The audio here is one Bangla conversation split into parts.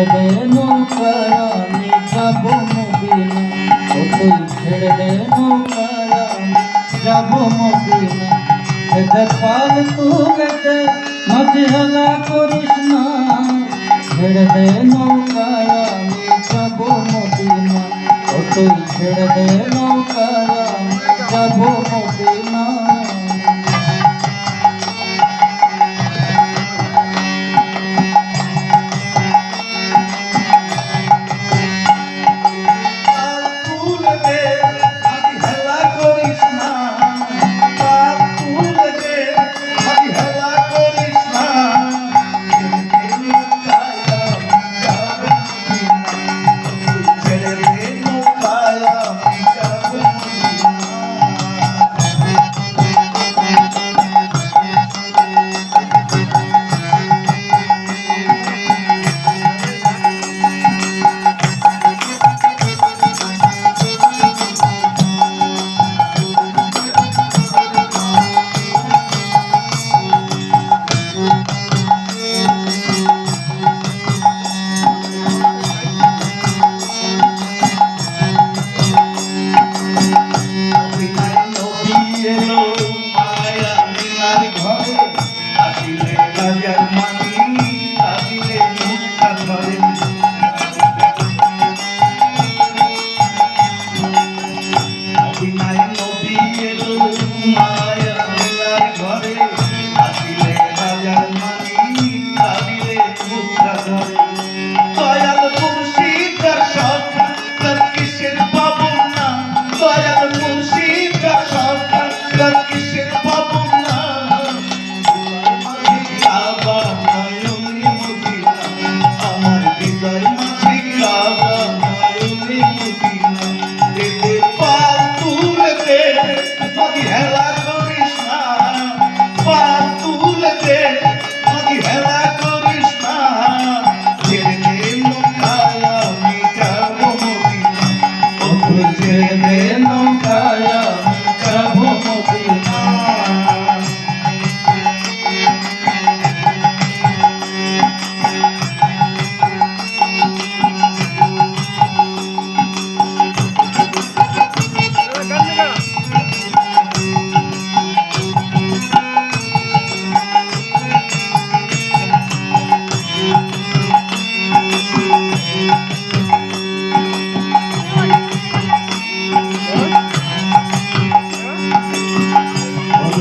ছেড়ে দে নৌকায় আমি যাব মদিনা, ও তুই ছেড়ে দে নৌকায় আমি যাব মদিনা। এদের পাল তুলেতে মাঝে হেলা করিস না, ছেড়ে দে নৌকায় আমি যাব মদিনা, ও তুই ছেড়ে দে নৌকায় আমি যাব মদিনা।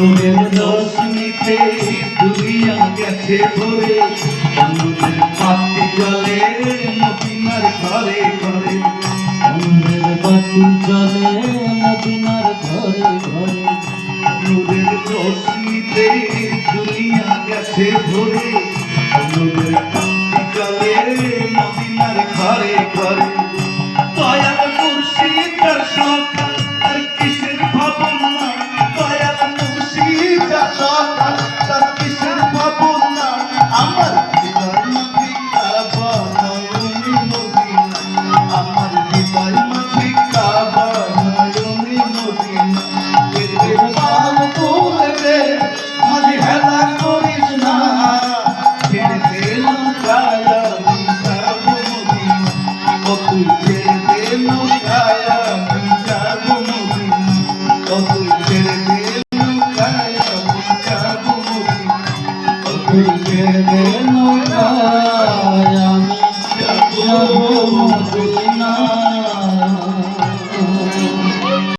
অন্যদের দোষ নিতে দুনিয়া গেছে ভরে, অন্যদের বাতি জ্বলে মদিনার ঘরে ঘরে, অন্যের বাতি জ্বলে মদিনার ঘরে ঘরে। অন্যদের দোষ নিতে দুনিয়া গেছে ভরে, অন্যদের বাতি জ্বলে মদিনার ঘরে ঘরে। দয়াল মুর্শিদ তার সন্তান আর কিসের ভাবনা, দয়াল মুর্শিদ তার সন্তান তার কিসের ভাবনা, আমার হৃদয় মাঝে কাবা নয়নে মদিনা, আমার হৃদয় মাঝে কাবা নয়নে মদিনা। এদের পাল তুলবে মাঝে হেলা করিস না, ছেড়ে দে নৌকায় আমি যাব মদিনা, ও তুই ছেড়ে দে নৌকায় আমি যাব মদিনা, ও তুই ছেড়ে দে নৌকায় আমি যাব মদিনা, ও তুই ছেড়ে দে নৌকায়